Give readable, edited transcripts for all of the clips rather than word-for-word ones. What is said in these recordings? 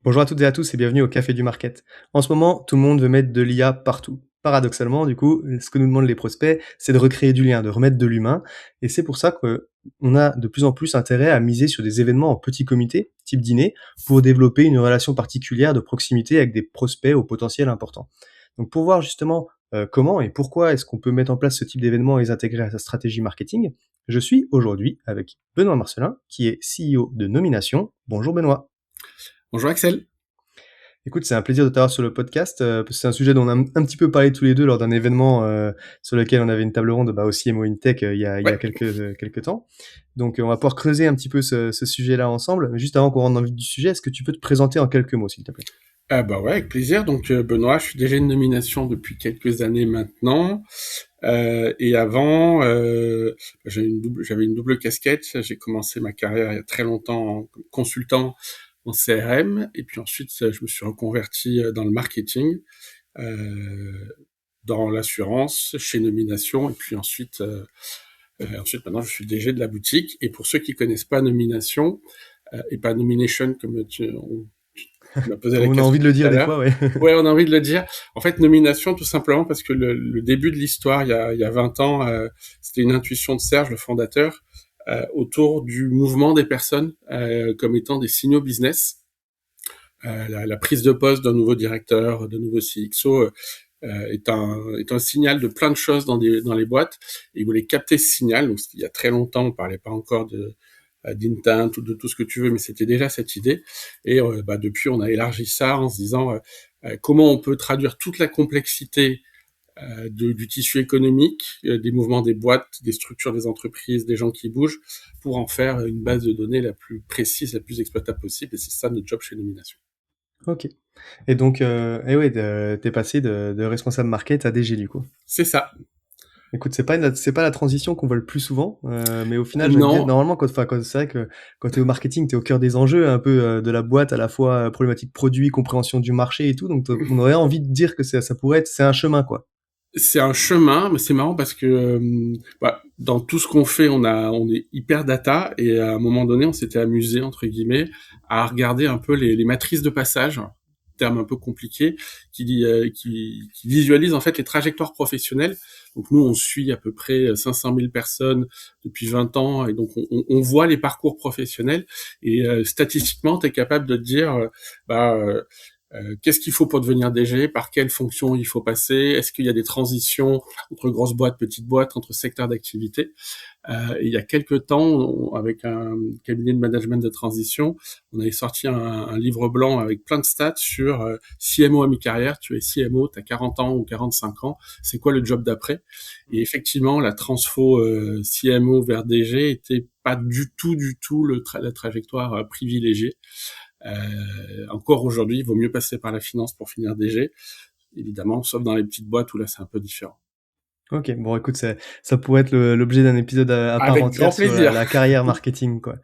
Bonjour à toutes et à tous et bienvenue au Café du Market. En ce moment, tout le monde veut mettre de l'IA partout. Paradoxalement, du coup, ce que nous demandent les prospects, c'est de recréer du lien, de remettre de l'humain. Et c'est pour ça qu'on a de plus en plus intérêt à miser sur des événements en petit comité, type dîner, pour développer une relation particulière de proximité avec des prospects au potentiel important. Donc pour voir justement comment et pourquoi est-ce qu'on peut mettre en place ce type d'événement et les intégrer à sa stratégie marketing, je suis aujourd'hui avec Benoît Marcelin, qui est CEO de Nomination. Bonjour Benoît. Bonjour Axel. Écoute, c'est un plaisir de t'avoir sur le podcast, parce que c'est un sujet dont on a un petit peu parlé tous les 2 lors d'un événement, sur lequel on avait une table ronde, au CMO InTech, il y a Ouais. quelques temps. Donc, on va pouvoir creuser un petit peu ce sujet-là ensemble. Mais juste avant qu'on rentre dans le vif du sujet, est-ce que tu peux te présenter en quelques mots, s'il te plaît? Bah ouais, avec plaisir. Donc Benoît, je suis déjà une nomination depuis quelques années maintenant. Et avant, j'avais une double casquette. J'ai commencé ma carrière il y a très longtemps en consultant en CRM, et puis ensuite je me suis reconverti dans le marketing, dans l'assurance, chez Nomination, et puis ensuite maintenant je suis DG de la boutique. Et pour ceux qui connaissent pas Nomination et pas Nomination comme tu m'as posé la On a question envie de le tout dire à des l'heure. fois, ouais. Ouais, on a envie de le dire. En fait, nomination, tout simplement parce que le début de l'histoire, il y a 20 ans, c'était une intuition de Serge, le fondateur, autour du mouvement des personnes comme étant des signaux business. La prise de poste d'un nouveau directeur, d'un nouveau CXO est un signal de plein de choses dans les boîtes. Et il voulait capter ce signal. Donc, il y a très longtemps, on parlait pas encore d'intent ou de tout ce que tu veux, mais c'était déjà cette idée. Et depuis, on a élargi ça en se disant comment on peut traduire toute la complexité du tissu économique, des mouvements des boîtes, des structures des entreprises, des gens qui bougent, pour en faire une base de données la plus précise, la plus exploitable possible. Et c'est ça notre job chez Nomination. OK. Et donc, et ouais, tu passé de responsable market à DG, du coup. C'est ça. Écoute, c'est pas la transition qu'on voit le plus souvent, mais au final, j'ai envie de dire, Non, normalement, quand c'est vrai que quand tu es au marketing, tu es au cœur des enjeux un peu, de la boîte, à la fois, problématique produit, compréhension du marché et tout, donc on aurait envie de dire que ça pourrait être c'est un chemin, quoi. c'est un chemin, mais c'est marrant parce que dans tout ce qu'on fait, on est hyper data, et à un moment donné, on s'était amusé entre guillemets à regarder un peu les matrices de passage, terme un peu compliqué, qui visualise en fait les trajectoires professionnelles. Donc nous, on suit à peu près 500 000 personnes depuis 20 ans, et donc on voit les parcours professionnels, et statistiquement, tu es capable de te dire bah euh, qu'est-ce qu'il faut pour devenir DG, par quelle fonction il faut passer, est-ce qu'il y a des transitions entre grosses boîtes, petites boîtes, entre secteurs d'activité. Et il y a quelques temps, avec un cabinet de management de transition, on avait sorti un livre blanc avec plein de stats sur CMO à mi-carrière. Tu es CMO, tu as 40 ans ou 45 ans, c'est quoi le job d'après? Et effectivement, la transfo CMO vers DG était pas du tout la trajectoire privilégiée. Encore aujourd'hui, il vaut mieux passer par la finance pour finir DG, évidemment, sauf dans les petites boîtes où là c'est un peu différent. OK, bon écoute, ça pourrait être l'objet d'un épisode à part Avec entière grand sur plaisir. la carrière marketing, quoi.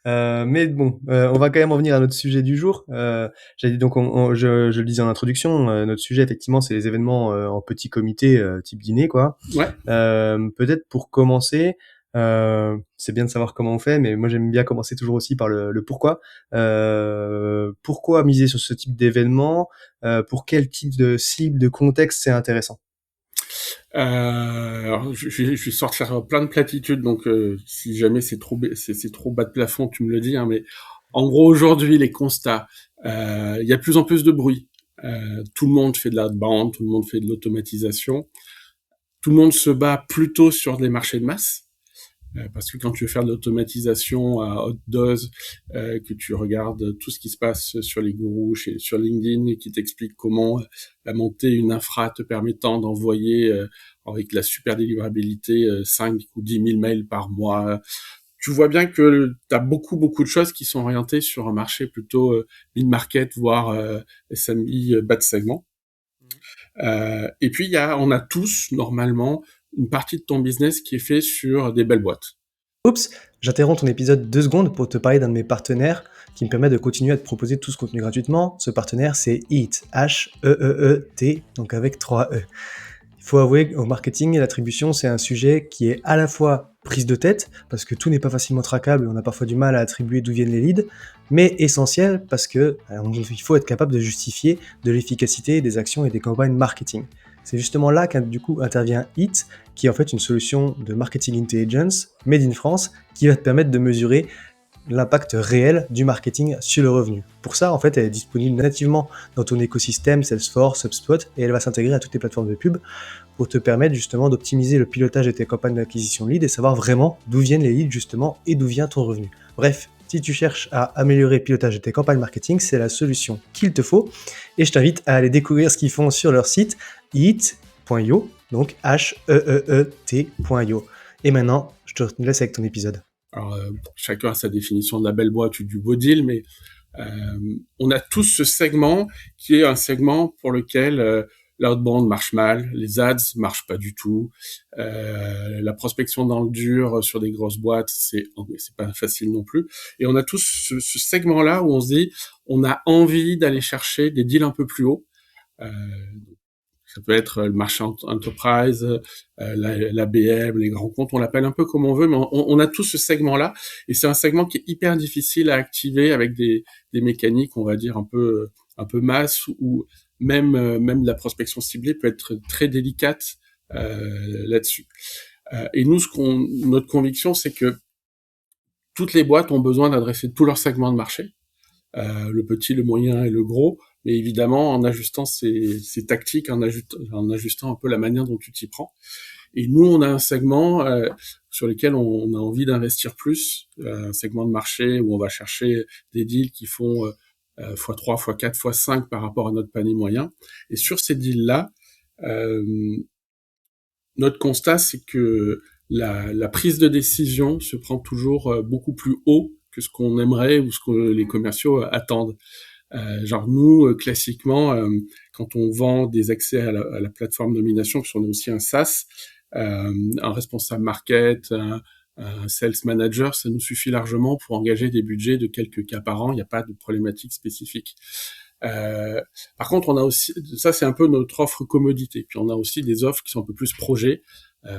Mais bon, on va quand même revenir à notre sujet du jour. J'avais dit donc je le disais en introduction, notre sujet effectivement, c'est les événements, en petit comité, type dîner, quoi. Ouais. Peut-être pour commencer, c'est bien de savoir comment on fait, mais moi j'aime bien commencer toujours aussi par le pourquoi. Pourquoi miser sur ce type d'événement? Pour quel type de cible, de contexte c'est intéressant? Alors, je vais sortir plein de platitudes, donc si jamais c'est trop bas de plafond, tu me le dis. Hein, mais en gros, aujourd'hui, les constats, il y a de plus en plus de bruit. Tout le monde fait de l'outbound, tout le monde fait de l'automatisation. Tout le monde se bat plutôt sur des marchés de masse. Parce que quand tu veux faire de l'automatisation à haute dose, que tu regardes tout ce qui se passe sur les gourous, sur LinkedIn, et qui t'explique comment monter une infra te permettant d'envoyer avec la super délivrabilité 5 ou 10 000 mails par mois, tu vois bien que tu as beaucoup de choses qui sont orientées sur un marché plutôt mid-market, voire SMI bas de segment. Et puis on a tous normalement une partie de ton business qui est fait sur des belles boîtes. Oups, j'interromps ton épisode 2 secondes pour te parler d'un de mes partenaires qui me permet de continuer à te proposer tout ce contenu gratuitement. Ce partenaire, c'est Heat, H-E-E-E-T, donc avec 3 E. Il faut avouer qu'au marketing, l'attribution, c'est un sujet qui est à la fois prise de tête, parce que tout n'est pas facilement traquable et on a parfois du mal à attribuer d'où viennent les leads, mais essentiel parce que il faut être capable de justifier de l'efficacité des actions et des campagnes marketing. C'est justement là du coup intervient Hit, qui est en fait une solution de marketing intelligence made in France, qui va te permettre de mesurer l'impact réel du marketing sur le revenu. Pour ça, en fait, elle est disponible nativement dans ton écosystème Salesforce, HubSpot, et elle va s'intégrer à toutes tes plateformes de pub pour te permettre justement d'optimiser le pilotage de tes campagnes d'acquisition de leads et savoir vraiment d'où viennent les leads justement et d'où vient ton revenu. Bref, si tu cherches à améliorer le pilotage de tes campagnes marketing, c'est la solution qu'il te faut, et je t'invite à aller découvrir ce qu'ils font sur leur site heat.io, donc H-E-E-E-T.io. Et maintenant, je te laisse avec ton épisode. Alors, chacun a sa définition de la belle boîte ou du beau deal, mais on a tous ce segment qui est un segment pour lequel l'outbound marche mal, les ads marchent pas du tout, la prospection dans le dur sur des grosses boîtes, c'est pas facile non plus. Et on a tous ce segment-là où on se dit, on a envie d'aller chercher des deals un peu plus hauts. Ça peut être le marché enterprise, la BM, les grands comptes, on l'appelle un peu comme on veut, mais on a tout ce segment-là, et c'est un segment qui est hyper difficile à activer avec des mécaniques, on va dire un peu masse, ou même la prospection ciblée peut être très délicate là-dessus. Et nous, notre conviction, c'est que toutes les boîtes ont besoin d'adresser tous leurs segments de marché, le petit, le moyen et le gros, mais évidemment en ajustant ces tactiques, en ajustant un peu la manière dont tu t'y prends. Et nous, on a un segment sur lequel on a envie d'investir plus, un segment de marché où on va chercher des deals qui font x3, x4, x5 par rapport à notre panier moyen. Et sur ces deals-là, notre constat, c'est que la prise de décision se prend toujours beaucoup plus haut que ce qu'on aimerait ou ce que les commerciaux attendent. Genre nous, classiquement, quand on vend des accès à la plateforme de nomination, parce qu'on est aussi un SaaS, un responsable market, un sales manager, ça nous suffit largement pour engager des budgets de quelques cas par an. Il n'y a pas de problématique spécifique. Par contre, on a aussi, ça c'est un peu notre offre commodité. Puis on a aussi des offres qui sont un peu plus projets.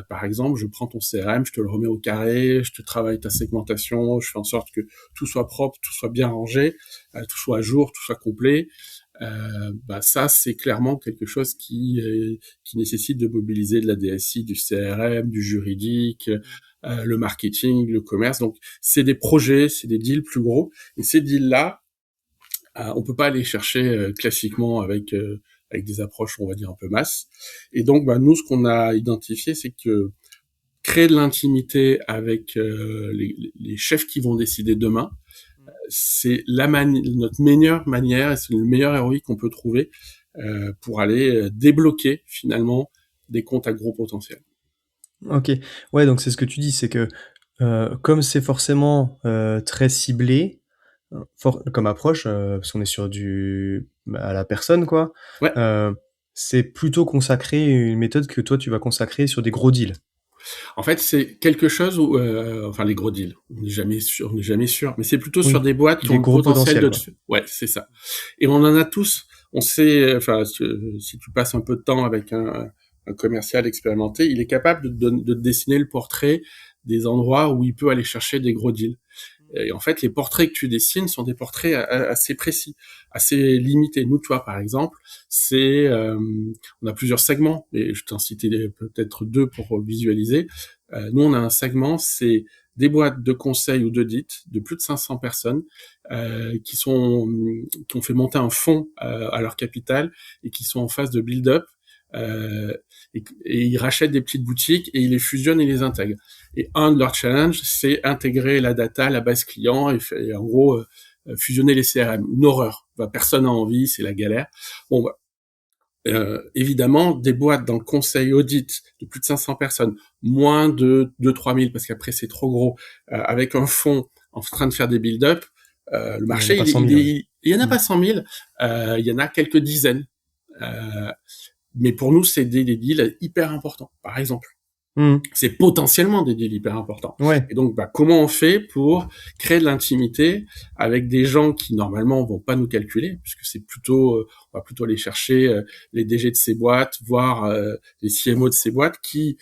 Par exemple, je prends ton CRM, je te le remets au carré, je te travaille ta segmentation, je fais en sorte que tout soit propre, tout soit bien rangé, tout soit à jour, tout soit complet. Ça, c'est clairement quelque chose qui nécessite de mobiliser de la DSI, du CRM, du juridique, le marketing, le commerce. Donc, c'est des projets, c'est des deals plus gros. Et ces deals-là, on peut pas aller chercher classiquement avec des approches, on va dire, un peu masse. Et donc, nous, ce qu'on a identifié, c'est que créer de l'intimité avec les chefs qui vont décider demain, c'est notre meilleure manière, et c'est le meilleur ROI qu'on peut trouver pour aller débloquer, finalement, des comptes à gros potentiel. Ok, ouais, donc c'est ce que tu dis, c'est que comme c'est forcément très ciblé, comme approche, parce qu'on est sur à la personne, quoi. Ouais. C'est plutôt consacré une méthode que toi tu vas consacrer sur des gros deals. En fait, c'est quelque chose où, enfin, les gros deals, on n'est jamais sûr, mais c'est plutôt sur des boîtes qui ont le potentiel de... Ouais, c'est ça. Et on en a tous. On sait, enfin, si tu passes un peu de temps avec un commercial expérimenté, il est capable de dessiner le portrait des endroits où il peut aller chercher des gros deals. Et en fait, les portraits que tu dessines sont des portraits assez précis, assez limités. Nous, toi, par exemple, on a plusieurs segments, et je t'en citais peut-être 2 pour visualiser. Nous, on a un segment, c'est des boîtes de conseil ou d'audit de plus de 500 personnes qui ont fait monter un fonds à leur capital et qui sont en phase de build-up. Et ils rachètent des petites boutiques et ils les fusionnent et les intègrent. Et un de leurs challenges, c'est intégrer la data, la base client et en gros fusionner les CRM. Une horreur. Personne n'a envie, c'est la galère. Bon, évidemment, des boîtes dans le conseil audit de plus de 500 personnes, moins de 2-3 000 parce qu'après c'est trop gros, avec un fonds en train de faire des build-up, le marché, il y en a pas 100 000, il y en a quelques dizaines. Mais pour nous, c'est des deals hyper importants, par exemple. C'est potentiellement des deals hyper importants. Ouais. Et donc, comment on fait pour créer de l'intimité avec des gens qui, normalement, vont pas nous calculer, puisque c'est plutôt, on va plutôt aller chercher les DG de ces boîtes, voire les CMO de ces boîtes qui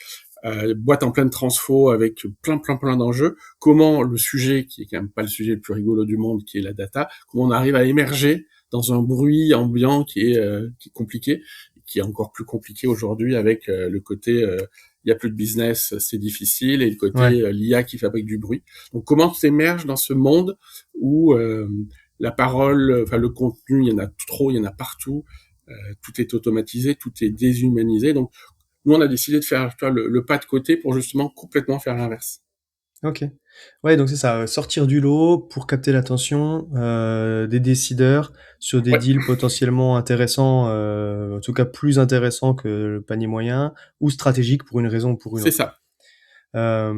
boîte en pleine transfo avec plein d'enjeux. Comment le sujet, qui est quand même pas le sujet le plus rigolo du monde, qui est la data, comment on arrive à émerger dans un bruit ambiant qui est compliqué, qui est encore plus compliqué aujourd'hui avec le côté il y a plus de business, c'est difficile, et le Ouais. côté l'IA qui fabrique du bruit. Donc comment tu émerges dans ce monde où la parole, enfin le contenu, il y en a trop, il y en a partout, tout est automatisé, tout est déshumanisé. Donc nous, on a décidé de faire le pas de côté pour justement complètement faire l'inverse. OK. Ouais, donc c'est ça, sortir du lot pour capter l'attention, des décideurs sur des Ouais, deals potentiellement intéressants, en tout cas plus intéressants que le panier moyen ou stratégiques pour une raison ou pour une c'est autre. ça.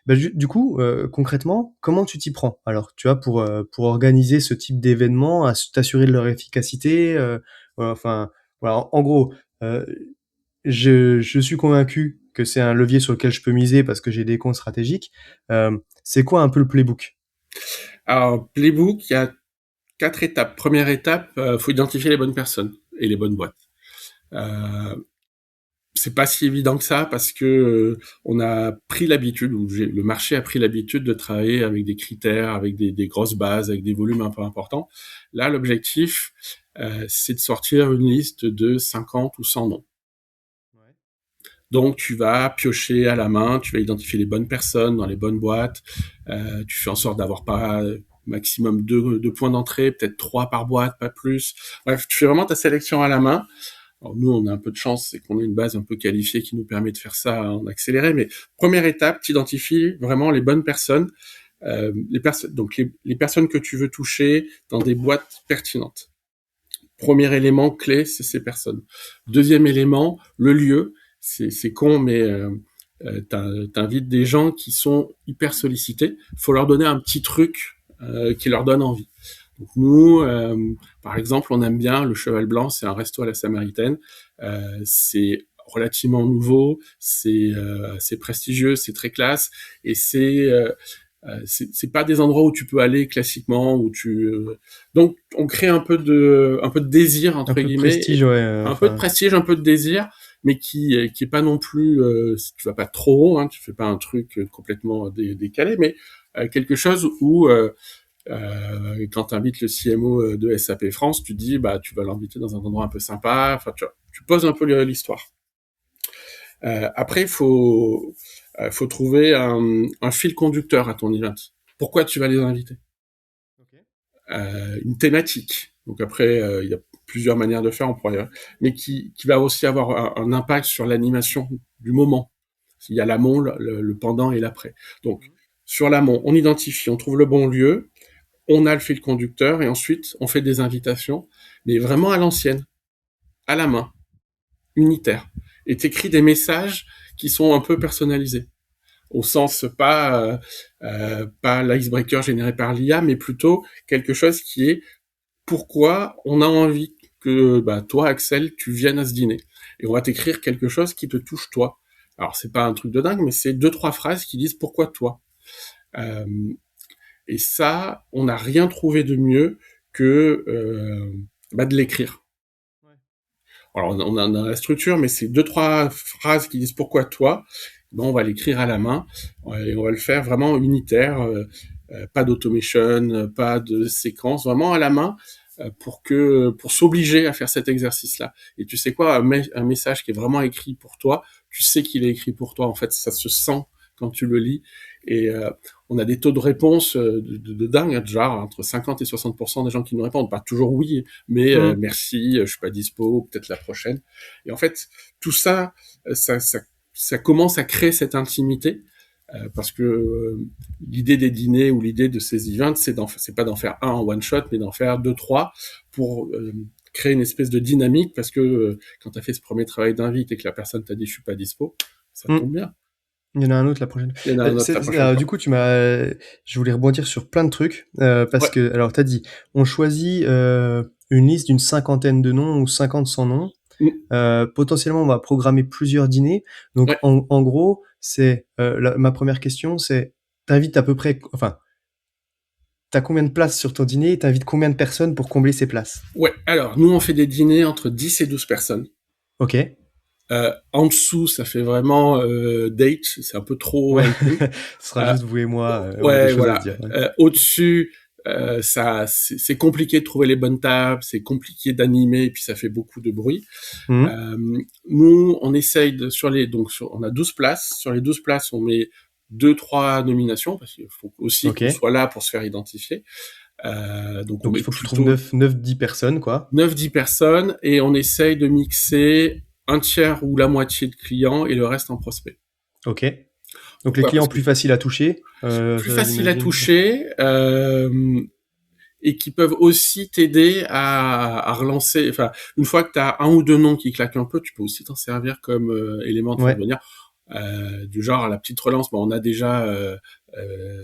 Bah, du coup, concrètement, comment tu t'y prends? Alors, tu vois, pour organiser ce type d'événements, t'assurer de leur efficacité, enfin, voilà, en gros, heu, je suis convaincu que c'est un levier sur lequel je peux miser parce que j'ai des comptes stratégiques. C'est quoi un peu le playbook? Alors, Playbook, il y a 4 étapes. Première étape, faut identifier les bonnes personnes et les bonnes boîtes. Euh, c'est pas si évident que ça parce que on a pris l'habitude, ou le marché a pris l'habitude de travailler avec des critères, avec des grosses bases, avec des volumes un peu importants. Là, l'objectif, c'est de sortir une liste de 50 ou 100 noms. Ouais. Donc, tu vas piocher à la main, tu vas identifier les bonnes personnes dans les bonnes boîtes. Tu fais en sorte d'avoir pas maximum deux points d'entrée, peut-être 3 par boîte, pas plus. Bref, tu fais vraiment ta sélection à la main. Alors nous, on a un peu de chance, c'est qu'on a une base un peu qualifiée qui nous permet de faire ça en accéléré. Mais première étape, tu identifies vraiment les bonnes personnes, donc les personnes que tu veux toucher dans des boîtes pertinentes. Premier élément clé, c'est ces personnes. Deuxième élément, le lieu. C'est con, mais t'invites des gens qui sont hyper sollicités. Faut leur donner un petit truc qui leur donne envie. Donc nous, par exemple, on aime bien le Cheval Blanc, c'est un resto à la Samaritaine. C'est relativement nouveau, c'est prestigieux, c'est très classe, et c'est pas des endroits où tu peux aller classiquement, où donc on crée un peu de désir Un entre peu de guillemets, prestige, ouais, un peu de enfin, prestige, un peu de désir, mais qui est pas non plus, tu vas pas trop haut, hein, tu fais pas un truc complètement décalé, mais quelque chose où quand tu invites le CMO de SAP France, tu dis bah tu vas l'inviter dans un endroit un peu sympa, enfin tu poses un peu l'histoire. Après, il faut trouver un fil conducteur à ton event. Pourquoi tu vas les inviter? OK. Une thématique. Donc après, il y a plusieurs manières de faire, on pourrait, mais qui va aussi avoir un impact sur l'animation du moment. Il y a l'amont, le pendant et l'après. Donc Mmh. sur l'amont, on identifie, on trouve le bon lieu, on a le fil conducteur et ensuite on fait des invitations, mais vraiment à l'ancienne, à la main, unitaire. Et t'écris des messages qui sont un peu personnalisés, au sens pas l'icebreaker généré par l'IA, mais plutôt quelque chose qui est pourquoi on a envie que bah, toi, Axel, tu viennes à ce dîner. Et on va t'écrire quelque chose qui te touche toi. Alors c'est pas un truc de dingue, mais c'est 2 3 phrases qui disent pourquoi toi. Euh, et ça, on n'a rien trouvé de mieux que de l'écrire. Ouais. Alors on a la structure, mais c'est 2 3 phrases qui disent pourquoi toi. Ben, on va l'écrire à la main et on va le faire vraiment unitaire, pas d'automation, pas de séquence, vraiment à la main pour s'obliger à faire cet exercice-là. Et tu sais quoi, un message qui est vraiment écrit pour toi, tu sais qu'il est écrit pour toi. En fait, ça se sent quand tu le lis. Et on a des taux de réponse de dingue, genre entre 50 et 60% des gens qui nous répondent, pas toujours oui, mais Mmh. merci, je suis pas dispo, peut-être la prochaine. Et en fait, tout ça, ça commence à créer cette intimité. Parce que l'idée des dîners ou l'idée de ces events, c'est pas d'en faire un en one shot, mais d'en faire 2 3 pour créer une espèce de dynamique. Parce que quand tu as fait ce premier travail d'invite et que la personne t'a dit je suis pas dispo, ça Mmh. tombe bien. Il y en a un autre la prochaine. Il y en a un autre la prochaine Du fois. coup, je voulais rebondir sur plein de trucs, parce Ouais. que alors tu as dit, on choisit, une liste d'une cinquantaine de noms ou 50, 100 noms. Mm. Potentiellement, on va programmer plusieurs dîners. Donc Ouais. en gros, c'est, ma première question, c'est tu invites à peu près enfin, tu as combien de places sur ton dîner et tu invites combien de personnes pour combler ces places? Ouais. Alors, nous, on fait des dîners entre 10 et 12 personnes. OK. En dessous, ça fait vraiment date, c'est un peu trop Ouais, intime. ce sera Euh, juste vous et moi, on a des ouais, choses à se voilà. dire, ouais. Au-dessus, c'est compliqué de trouver les bonnes tables, c'est compliqué d'animer, et puis ça fait beaucoup de bruit. Mmh. Euh, Nous, on essaye on a 12 places. Sur les 12 places, on met deux, trois nominations, parce qu'il faut aussi qu'on OK. soit là pour se faire identifier. Donc on Donc il met faut que tu trouves plutôt 9-10 personnes, quoi. 9-10 personnes, et on essaye de mixer un tiers ou la moitié de clients et le reste en prospect. OK. Donc les Pourquoi? Parce clients que plus faciles à toucher, plus ça facile à j'imagine? toucher, et qui peuvent aussi t'aider à relancer. Enfin, une fois que tu as un ou deux noms qui claquent un peu, tu peux aussi t'en servir comme élément de faire Ouais. venir. Du genre la petite relance. Bon, on a déjà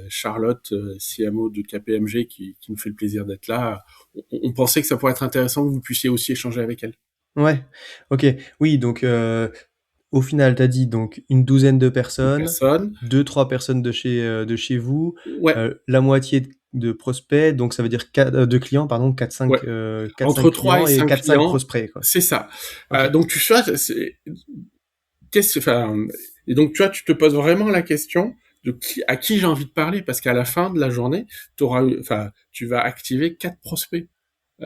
Charlotte, CMO de KPMG, qui nous fait le plaisir d'être là. On pensait que ça pourrait être intéressant que vous puissiez aussi échanger avec elle. Ouais. OK. Oui, donc au final, tu as dit donc une douzaine de Une personnes, personne. 2-3 personnes de chez vous, Ouais, la moitié de prospects, donc ça veut dire de clients pardon, ouais. 4-5 Entre 3 clients et et 5 4-5 clients, prospects, quoi. c'est ça. OK. Donc tu vois, enfin, et donc tu vois, tu te poses vraiment la question de à qui j'ai envie de parler, parce qu'à la fin de la journée, enfin, tu vas activer 4 prospects.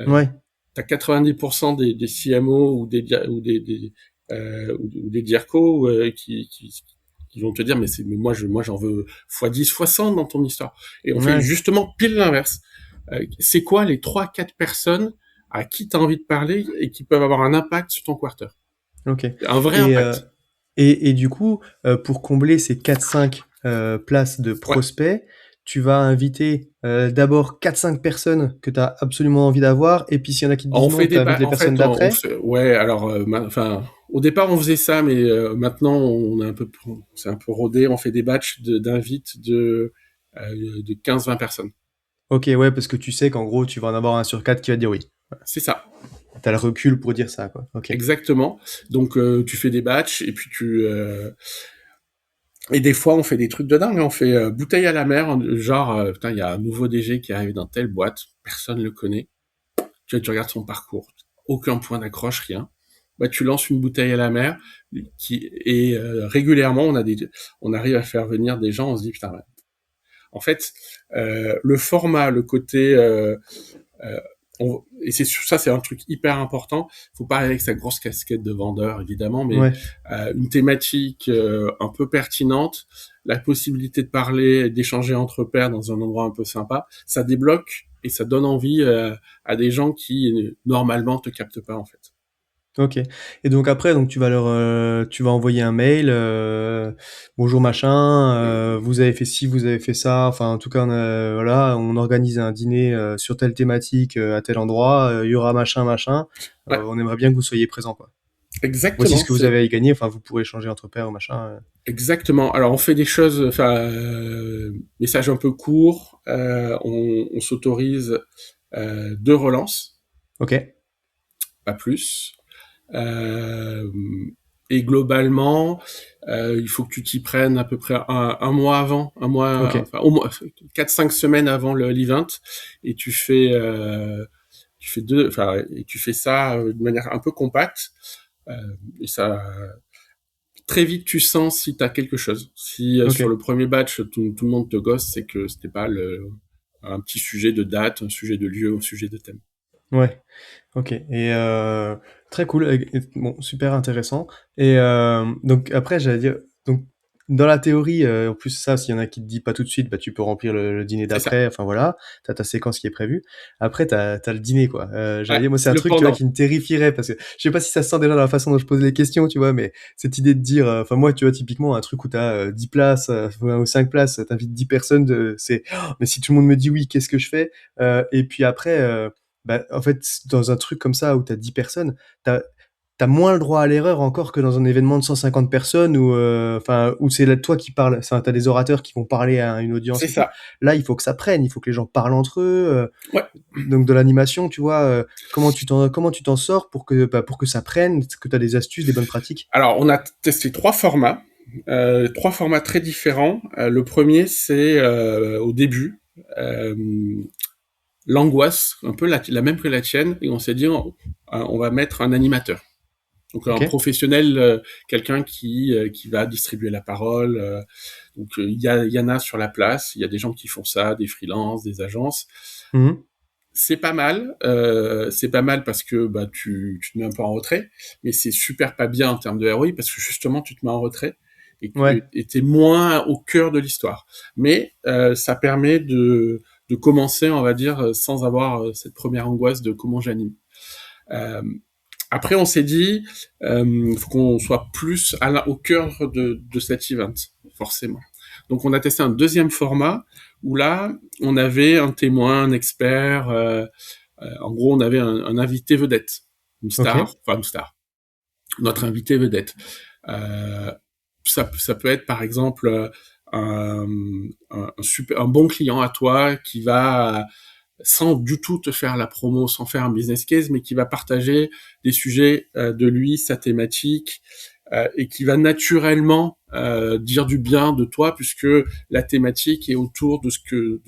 Ouais. T'as 90% des CMO ou ou des DIRCO qui vont te dire, mais moi j'en veux x10 x100 dans ton histoire. Et on fait Ouais. justement pile l'inverse. C'est quoi les 3-4 personnes à qui tu as envie de parler et qui peuvent avoir un impact sur ton quarter? OK. Un vrai Et impact. du coup, pour combler ces 4-5 places de Ouais. prospects, tu vas inviter, d'abord 4-5 personnes que tu as absolument envie d'avoir et puis s'il y en a qui te disent On non, fait tu invites les en personnes fait, d'après? ouais, alors, enfin, au départ, on faisait ça, mais maintenant, c'est un peu rodé. On fait des batchs d'invites de 15-20 personnes. OK, ouais, parce que tu sais qu'en gros, tu vas en avoir un sur 4 qui va dire oui. C'est ça, Tu as le recul pour dire ça, quoi. OK. exactement. Donc, tu fais des batchs, et puis et des fois, on fait des trucs de dingue. On fait bouteille à la mer, genre, putain, il y a un nouveau DG qui arrive dans telle boîte, personne le connaît. Tu regardes son parcours, aucun point d'accroche, rien. Bah, tu lances une bouteille à la mer, et régulièrement, on arrive à faire venir des gens. On se dit, putain, ouais. En fait, le format, le côté, euh, et c'est un truc hyper important. Faut pas aller avec sa grosse casquette de vendeur, évidemment, mais Ouais. une thématique un peu pertinente, la possibilité de parler, d'échanger entre pairs dans un endroit un peu sympa, ça débloque et ça donne envie à des gens qui normalement te captent pas, en fait. OK. Et donc après, donc tu vas envoyer un mail, «Bonjour machin, vous avez fait ci, vous avez fait ça», enfin en tout cas voilà, on organise un dîner, sur telle thématique, à tel endroit, il y aura machin, machin, Ouais, on aimerait bien que vous soyez présents, quoi. Voici exactement. ce que vous avez à y gagner, enfin vous pourrez échanger entre pairs, machin, Exactement. Alors on fait des choses, enfin, message un peu court. On s'autorise 2 relances, OK. pas plus. Euh, et globalement, il faut que tu t'y prennes à peu près un mois avant, OK. enfin au moins 4-5 semaines avant l'event, et tu fais et tu fais ça de manière un peu compacte. Euh, et ça, très vite, tu sens si tu as quelque chose. Si sur OK. le premier batch, tout le monde te gosse, c'est que c'était pas un petit sujet de date, un sujet de lieu, un sujet de thème. Ouais. OK et très cool et bon, super intéressant et donc après j'allais dire, donc dans la théorie, en plus ça, s'il y en a qui te dit pas tout de suite, bah, tu peux remplir le dîner C'est ça. d'après, enfin voilà, tu as ta séquence qui est prévue. Après tu as le dîner quoi, j'allais Ouais, dire moi c'est c'est un le truc, tu vois, pendant. qui me terrifierait parce que je sais pas si ça se sent déjà dans la façon dont je pose les questions, tu vois? Mais cette idée de dire, enfin moi, tu vois, typiquement un truc où tu as, 10 places, ou 5 places, tu invites 10 personnes c'est: «Oh, mais si tout le monde me dit oui, qu'est-ce que je fais?» Et puis après, bah, en fait, dans un truc comme ça où tu as 10 personnes, tu as moins le droit à l'erreur encore que dans un événement de 150 personnes où, enfin, où c'est là toi qui parles. Enfin, tu as des orateurs qui vont parler à une audience C'est et tout. ça. Là, il faut que ça prenne, il faut que les gens parlent entre eux, Ouais. donc de l'animation, tu vois, comment tu t'en sors pour que ça prenne? Est-ce que tu as des astuces, des bonnes pratiques? Alors, on a testé 3 formats, 3 formats très différents. Le premier, c'est au début, euh, l'angoisse, un peu la même que la tienne, et on s'est dit, on va mettre un animateur. Donc un OK. professionnel, quelqu'un qui va distribuer la parole. Donc il y en a sur la place, il y a des gens qui font ça, des freelances, des agences. Mmh mh. C'est pas mal parce que bah tu te mets un peu en retrait, mais c'est super pas bien en termes de ROI parce que justement tu te mets en retrait Ouais. et t'es moins au cœur de l'histoire. Mais ça permet de commencer, on va dire, sans avoir cette première angoisse de comment j'anime. Euh, Après, on s'est dit, faut qu'on soit plus au cœur de cet event, forcément. Donc, on a testé un deuxième format où là, on avait un témoin, un expert. En gros, on avait un invité vedette, une OK. star, enfin une star, notre invité vedette. Euh, ça peut être par exemple un, un bon client à toi qui va sans du tout te faire la promo, sans faire un business case, mais qui va partager des sujets de lui, sa thématique, et qui va naturellement dire du bien de toi, puisque la thématique est autour de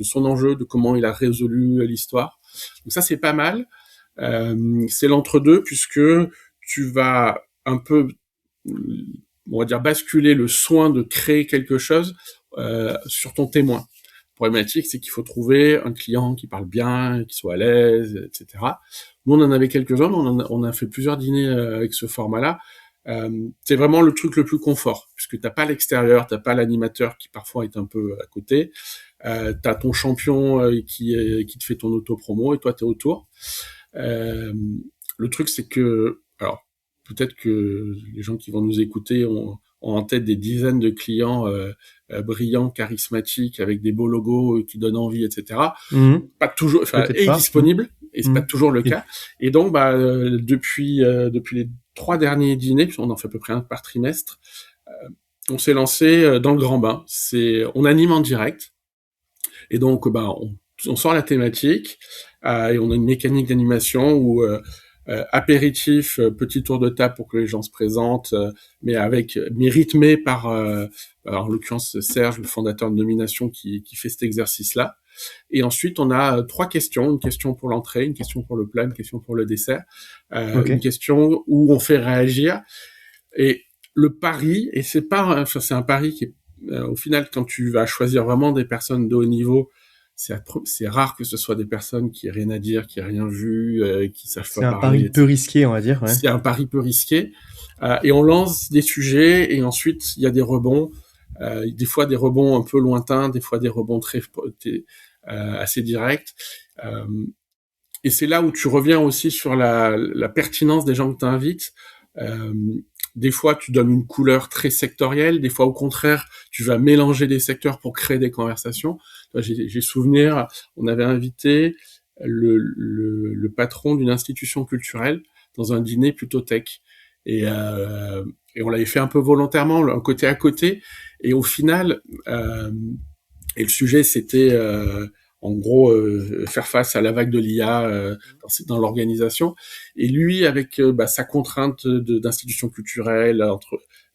son enjeu, de comment il a résolu l'histoire. Donc ça, c'est pas mal. C'est l'entre-deux, puisque tu vas un peu, on va dire, basculer le soin de créer quelque chose sur ton témoin. Problématique, c'est qu'il faut trouver un client qui parle bien, qui soit à l'aise, etc. Nous, on en avait quelques-uns, on a fait plusieurs dîners avec ce format-là. C'est vraiment le truc le plus confort, puisque t'as pas l'extérieur, t'as pas l'animateur qui parfois est un peu à côté, t'as ton champion qui te fait ton auto-promo et toi t'es autour. Euh, le truc, c'est que, alors, peut-être que les gens qui vont nous écouter ont en tête des dizaines de clients brillants, charismatiques, avec des beaux logos qui donnent envie, etc. Mmh mh. Pas toujours, enfin, Peut-être est pas. Mmh. disponible, et c'est Mmh. pas toujours le Et cas. Et donc, bah, depuis les 3 derniers dîners, on en fait à peu près un par trimestre, on s'est lancé dans le grand bain. On anime en direct, et donc, bah, on sort la thématique, et on a une mécanique d'animation où apéritif, petit tour de table pour que les gens se présentent, mais rythmé par, alors, en l'occurrence, Serge, le fondateur de Nomination, qui fait cet exercice-là. Et ensuite, on a 3 questions, une question pour l'entrée, une question pour le plat, une question pour le dessert, une OK. question où on fait réagir. Et le pari, et enfin, c'est un pari qui est, au final, quand tu vas choisir vraiment des personnes de haut niveau, c'est rare que ce soit des personnes qui aient rien à dire, qui aient rien vu, qui savent C'est pas un pari parler, peu etc. risqué, on va dire, ouais. C'est un pari peu risqué. Et on lance des sujets, et ensuite il y a des rebonds, des fois des rebonds un peu lointains, des fois des rebonds assez directs. Euh, et c'est là où tu reviens aussi sur la pertinence des gens que tu invites. Euh, des fois, tu donnes une couleur très sectorielle. Des fois, au contraire, tu vas mélanger des secteurs pour créer des conversations. J'ai souvenir, on avait invité le patron d'une institution culturelle dans un dîner plutôt tech. Et, euh, et on l'avait fait un peu volontairement, un côté à côté. Et au final, et le sujet, c'était en gros faire face à la vague de l'IA dans l'organisation. Et lui, avec sa contrainte d'institution culturelle, enfin,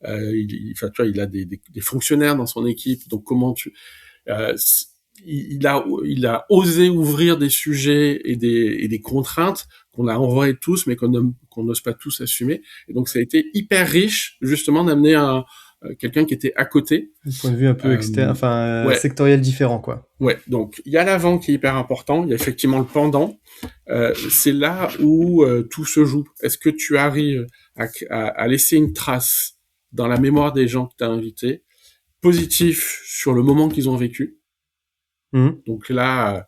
tu vois, il a des fonctionnaires dans son équipe. Donc comment euh, il a osé ouvrir des sujets et des contraintes qu'on a envoyées tous, mais qu'on n'ose pas tous assumer. Et donc ça a été hyper riche, justement, d'amener quelqu'un qui était à côté. Un point de vue un peu Euh, enfin, ouais, sectoriel différent, quoi. Ouais, donc il y a l'avant qui est hyper important, il y a effectivement le pendant. C'est là où tout se joue. Est-ce que tu arrives à laisser une trace dans la mémoire des gens que tu as invités, positif sur le moment qu'ils ont vécu. Mmh mh. Donc là,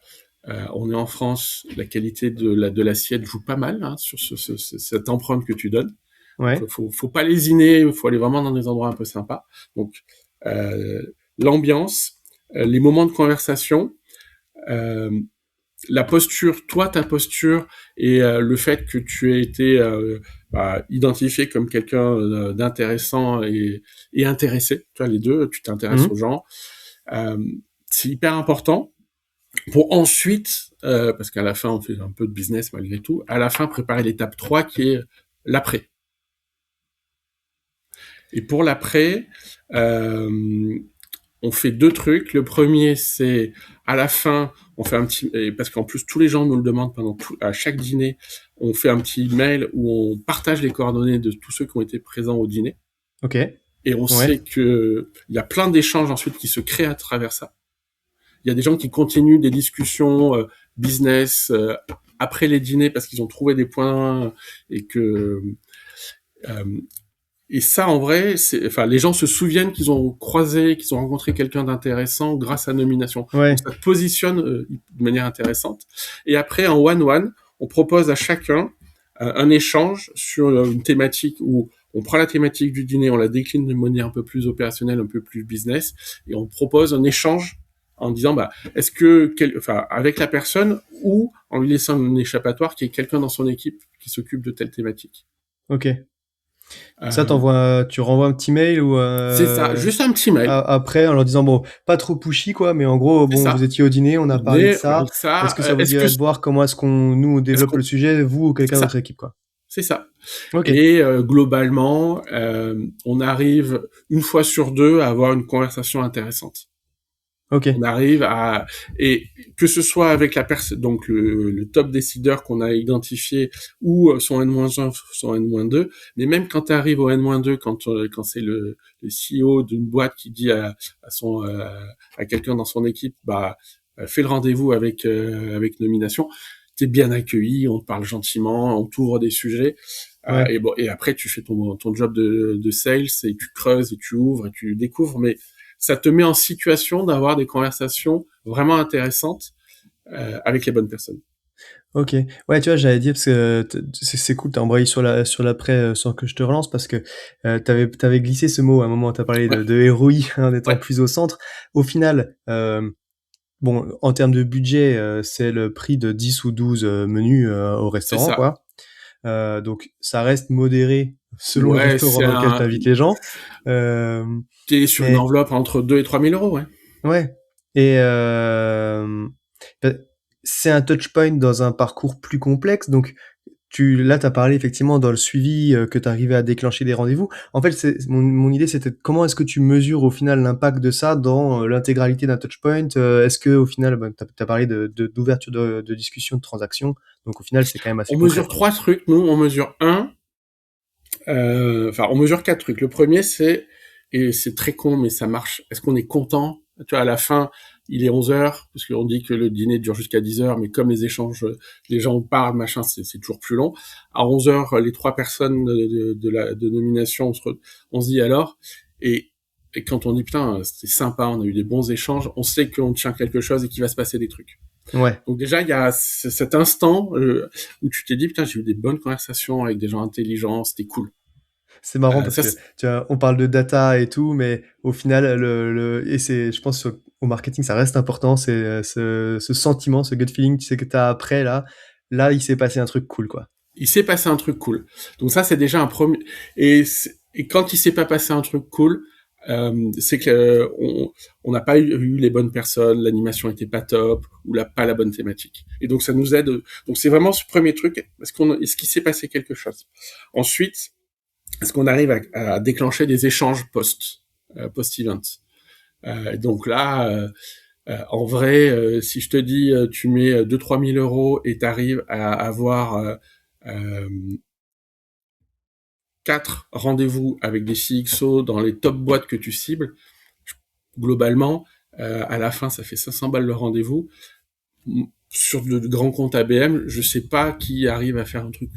on est en France, la qualité de l'assiette joue pas mal hein, sur cette empreinte que tu donnes. Donc Ouais. faut pas lésiner, il faut aller vraiment dans des endroits un peu sympas. Donc euh, l'ambiance, les moments de conversation, euh, la posture, toi, ta posture, et le fait que tu aies été identifié comme quelqu'un d'intéressant et intéressé, tu vois, les deux, tu Mmh t'intéresses mh. aux gens, euh, c'est hyper important pour ensuite, parce qu'à la fin, on fait un peu de business malgré tout, à la fin, préparer l'étape 3 qui est l'après. Et pour l'après, euh, on fait 2 trucs. Le premier, c'est à la fin, on fait un petit, parce qu'en plus tous les gens nous le demandent à chaque dîner, on fait un petit mail où on partage les coordonnées de tous ceux qui ont été présents au dîner. Ok. Et on Ouais. sait que il y a plein d'échanges ensuite qui se créent à travers ça. Il y a des gens qui continuent des discussions business après les dîners parce qu'ils ont trouvé des points et que et ça en vrai, les gens se souviennent qu'ils ont croisé, qu'ils ont rencontré quelqu'un d'intéressant grâce à nomination. Ouais. Donc ça te positionne de manière intéressante. Et après en one-one, on propose à chacun un échange sur une thématique où on prend la thématique du dîner, on la décline de manière un peu plus opérationnelle, un peu plus business, et on propose un échange en disant est-ce que avec la personne ou en lui laissant un échappatoire qui est quelqu'un dans son équipe qui s'occupe de telle thématique. Ok. Ça, tu renvoies un petit mail ou c'est ça, juste un petit mail. Après, en leur disant bon, pas trop pushy quoi, mais en gros, bon, vous étiez au dîner, on a parlé de ça. Est-ce que ça vous dirait de voir comment est-ce qu'on nous développe le sujet, vous ou quelqu'un de votre équipe quoi. C'est ça. Okay. Et globalement, on arrive une fois sur deux à avoir une conversation intéressante. Okay. On arrive à et que ce soit avec la personne, donc le top décideur qu'on a identifié ou son N-1, son N-2, mais même quand tu arrives au N-2, quand c'est le CEO d'une boîte qui dit à quelqu'un dans son équipe, fais le rendez-vous avec nomination, t'es bien accueilli, on te parle gentiment, on t'ouvre des sujets. Ouais. Et après tu fais ton job de sales et tu creuses et tu ouvres et tu découvres, mais ça te met en situation d'avoir des conversations vraiment intéressantes avec les bonnes personnes. Ok. Ouais, tu vois, j'avais dit parce que c'est cool, t'as embrayé sur l'après sans que je te relance parce que t'avais glissé ce mot à un moment, t'as parlé de ROI en étant plus au centre. Au final, bon, en termes de budget, c'est le prix de 10 ou 12 menus au restaurant, quoi. Donc ça reste modéré selon le restaurant dans lequel t'invites les gens. T'es sur une enveloppe entre 2 et 3 000 euros, ouais. Ouais. Et c'est un touchpoint dans un parcours plus complexe, donc là t'as parlé effectivement dans le suivi que t'arrivais à déclencher des rendez-vous. En fait, mon idée c'était comment est-ce que tu mesures au final l'impact de ça dans l'intégralité d'un touchpoint. Est-ce que au final, t'as parlé d'ouverture de discussion, de transaction, donc au final c'est quand même assez concret. On mesure 3 trucs, nous on mesure on mesure 4 trucs. Le premier et c'est très con mais ça marche, est-ce qu'on est content? Tu vois, à la fin, il est 11h, parce qu'on dit que le dîner dure jusqu'à 10h, mais comme les échanges, les gens parlent, machin, c'est toujours plus long. À 11h, les 3 personnes de nomination, on se dit alors, et quand on dit putain, c'était sympa, on a eu des bons échanges, on sait qu'on tient quelque chose et qu'il va se passer des trucs. Ouais. Donc déjà, il y a cet instant où tu t'es dit putain, j'ai eu des bonnes conversations avec des gens intelligents, c'était cool. C'est marrant parce que tu vois, on parle de data et tout, mais au final, et je pense au marketing, ça reste important, c'est ce sentiment, ce gut feeling, tu sais que t'as après là, il s'est passé un truc cool, quoi. Il s'est passé un truc cool. Donc ça, c'est déjà un premier. Et quand il s'est pas passé un truc cool, c'est que on n'a pas eu les bonnes personnes, l'animation était pas top ou pas la bonne thématique. Et donc ça nous aide. Donc c'est vraiment ce premier truc. Est-ce qu'il s'est passé quelque chose? Ensuite, est-ce qu'on arrive à déclencher des échanges post-event? Donc là, en vrai, si je te dis, tu mets 2-3 000 euros et t'arrives à avoir 4 rendez-vous avec des CXO dans les top boîtes que tu cibles, globalement, à la fin, ça fait 500 balles le rendez-vous. Sur de grands comptes ABM, je sais pas qui arrive à faire un truc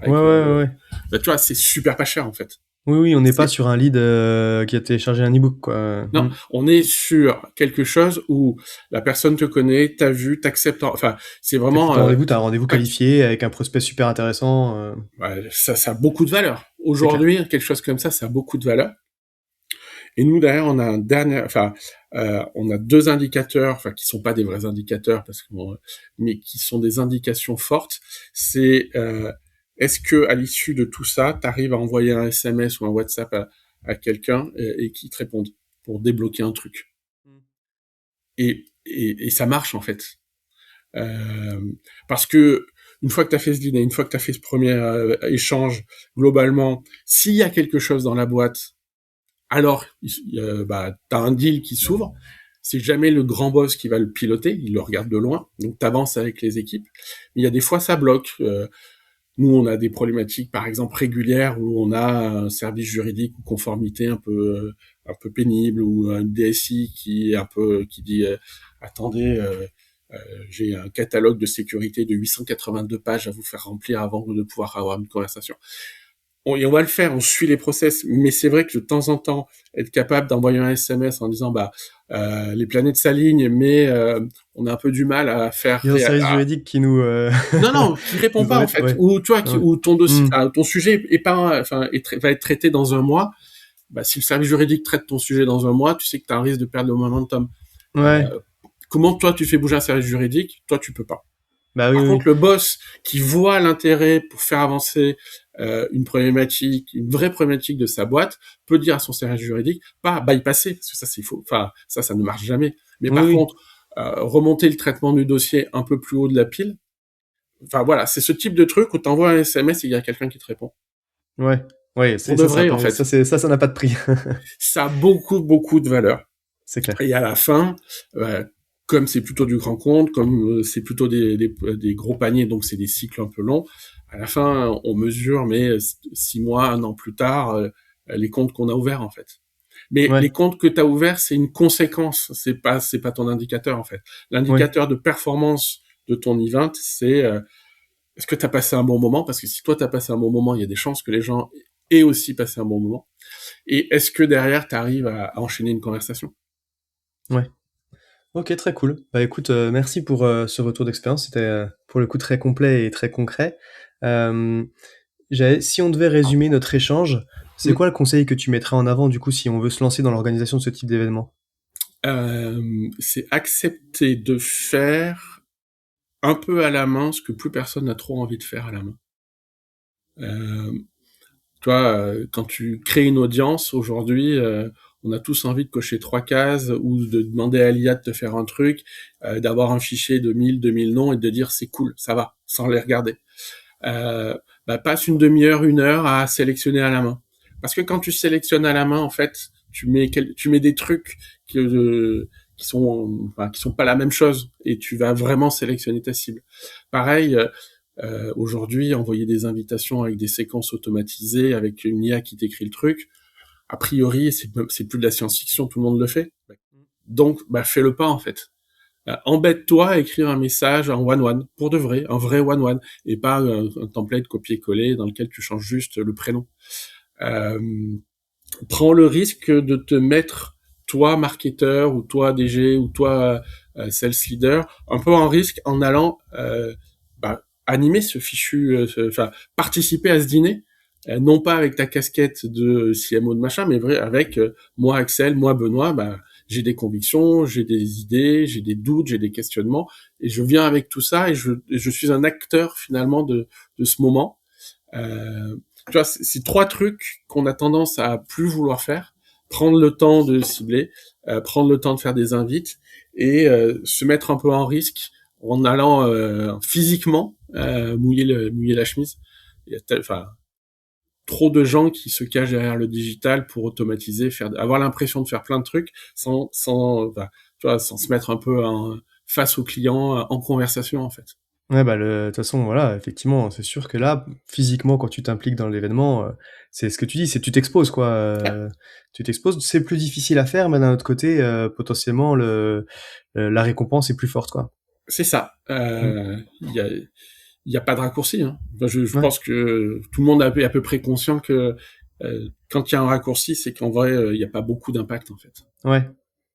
ouais. Tu vois, c'est super pas cher en fait. Oui, on n'est pas sur un lead qui a téléchargé un e-book, quoi. Non, on est sur quelque chose où la personne te connaît, t'as vu, t'acceptes. Enfin, c'est vraiment. T'as un rendez-vous qualifié avec un prospect super intéressant. Ouais, ça a beaucoup de valeur. Aujourd'hui, quelque chose comme ça a beaucoup de valeur. Et nous derrière, on a on a 2 indicateurs, qui sont pas des vrais indicateurs mais qui sont des indications fortes. C'est est-ce que à l'issue de tout ça, t'arrives à envoyer un SMS ou un WhatsApp à quelqu'un et qu'il te réponde pour débloquer un truc. Et ça marche en fait. Parce que une fois que tu as fait ce dîner, une fois que tu as fait ce premier échange, globalement, s'il y a quelque chose dans la boîte, alors t'as un deal qui s'ouvre. c'est jamais le grand boss qui va le piloter, il le regarde de loin, donc t'avances avec les équipes. Mais il y a des fois ça bloque. Nous, on a des problématiques, par exemple régulières, où on a un service juridique ou conformité un peu pénible, ou un DSI qui est un peu qui dit attendez, j'ai un catalogue de sécurité de 882 pages à vous faire remplir avant de pouvoir avoir une conversation. Et on va le faire, on suit les process, mais c'est vrai que de temps en temps, être capable d'envoyer un SMS en disant les planètes s'alignent, mais on a un peu du mal à faire Il y a un service juridique qui nous, non, non, qui répond nous pas en embête, fait, ouais. ou tu vois, Ouais. ou ton dossier, Mmh. ton sujet est pas, va être traité dans un mois. Si le service juridique traite ton sujet dans un mois, tu sais que tu as un risque de perdre le momentum. Ouais. Comment toi tu fais bouger un service juridique? Toi tu peux pas. Bah oui, Par oui. contre, le boss qui voit l'intérêt pour faire avancer une problématique, une vraie problématique de sa boîte, peut dire à son service juridique, pas bypasser, parce que ça c'est faux. Enfin, ça ne marche jamais. Mais Oui, par oui. contre, remonter le traitement du dossier un peu plus haut de la pile. Enfin voilà, c'est ce type de truc où t'envoies un SMS et il y a quelqu'un qui te répond. Ouais. Ouais, Pour c'est de ça, vrai, en fait. ça n'a pas de prix. Ça a beaucoup, beaucoup de valeur. C'est clair. Et à la fin, comme c'est plutôt du grand compte, comme c'est plutôt des gros paniers, donc c'est des cycles un peu longs, à la fin, on mesure, mais 6 mois, un an plus tard, les comptes qu'on a ouverts, en fait. Mais Ouais. les comptes que tu as ouverts, c'est une conséquence, c'est pas ton indicateur, en fait. Oui. L'indicateur de performance de ton event, c'est est-ce que tu as passé un bon moment? Parce que si toi, tu as passé un bon moment, il y a des chances que les gens aient aussi passé un bon moment. Et est-ce que derrière, tu arrives à enchaîner une conversation? Ouais. OK, très cool. Bah, écoute, merci pour, ce retour d'expérience. C'était, pour le coup très complet et très concret. Hem, si on devait résumer notre échange, c'est Mm. quoi le conseil que tu mettrais en avant, du coup, si on veut se lancer dans l'organisation de ce type d'événement? C'est accepter de faire un peu à la main ce que plus personne n'a trop envie de faire à la main. Euh, Toi, quand tu crées une audience aujourd'hui, on a tous envie de cocher 3 cases ou de demander à l'IA de te faire un truc, d'avoir un fichier de 1000, 2000 noms et de dire c'est cool, ça va, sans les regarder. Passe une demi-heure, 1 heure à sélectionner à la main. Parce que quand tu sélectionnes à la main, en fait, tu mets des trucs qui sont pas la même chose et tu vas vraiment sélectionner ta cible. Pareil, aujourd'hui, envoyer des invitations avec des séquences automatisées, avec une IA qui t'écrit le truc, a priori, c'est plus de la science-fiction, tout le monde le fait. Donc, fais-le pas, en fait. Embête-toi à écrire un message en one-one, pour de vrai, un vrai one-one, et pas un template copier-coller dans lequel tu changes juste le prénom. Euh, Prends le risque de te mettre, toi, marketeur, ou toi, DG, ou toi, sales leader, un peu en risque en allant animer ce fichu, participer à ce dîner, non pas avec ta casquette de CMO de machin, mais vrai avec moi Axel, moi Benoît, j'ai des convictions, j'ai des idées, j'ai des doutes, j'ai des questionnements, et je viens avec tout ça, et je suis un acteur finalement de ce moment. Tu vois, c'est 3 trucs qu'on a tendance à plus vouloir faire. Prendre le temps de cibler, prendre le temps de faire des invites et se mettre un peu en risque en allant physiquement mouiller la chemise. Il y a trop de gens qui se cachent derrière le digital pour automatiser, avoir l'impression de faire plein de trucs tu vois, sans se mettre un peu face au client en conversation en fait. Ouais, bah, de toute façon, voilà, effectivement, c'est sûr que là, physiquement, quand tu t'impliques dans l'événement, c'est ce que tu dis, c'est tu t'exposes, quoi, Ouais, tu t'exposes. C'est plus difficile à faire, mais d'un autre côté, potentiellement, la récompense est plus forte, quoi. c'est ça. Mmh. Il y a pas de raccourci. Hein. Enfin, je Ouais, pense que tout le monde est à peu près conscient que quand il y a un raccourci, c'est qu'en vrai, il n'y a pas beaucoup d'impact en fait. ouais.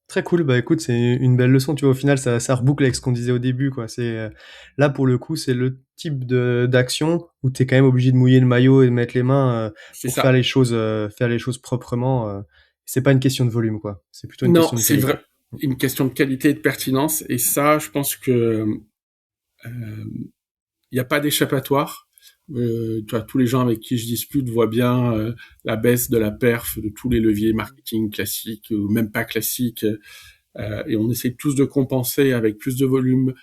Très cool, bah, écoute, c'est une belle leçon, tu vois? Au final, ça reboucle avec ce qu'on disait au début, quoi. Là, pour le coup, c'est le type d'action où tu es quand même obligé de mouiller le maillot et de mettre les mains, C'est pour ça. faire les choses proprement, c'est pas une question de volume, quoi. C'est plutôt une Non, question de c'est vrai. qualité. Une question de qualité et de pertinence. Et ça, je pense que il n'y a pas d'échappatoire. Tu vois, tous les gens avec qui je dispute voient bien la baisse de la perf de tous les leviers marketing classiques ou même pas classiques. Et on essaie tous de compenser avec plus de volume,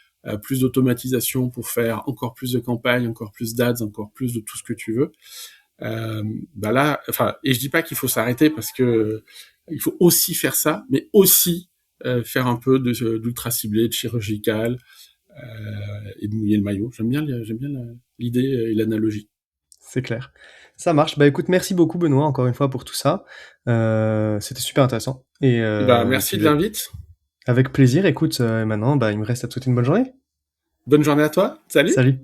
plus d'automatisation pour faire encore plus de campagnes, encore plus d'ads, encore plus de tout ce que tu veux. Et je dis pas qu'il faut s'arrêter parce que il faut aussi faire ça, mais aussi faire un peu d'ultra ciblé, de chirurgical, et de mouiller le maillot. J'aime bien l'idée et l'analogie. C'est clair. Ça marche. Bah, écoute, merci beaucoup Benoît, encore une fois pour tout ça. C'était super intéressant Bah, et merci puis, de l'invite. avec plaisir. Écoute, maintenant, bah, il me reste à te souhaiter une bonne journée. Bonne journée à toi. Salut. Salut.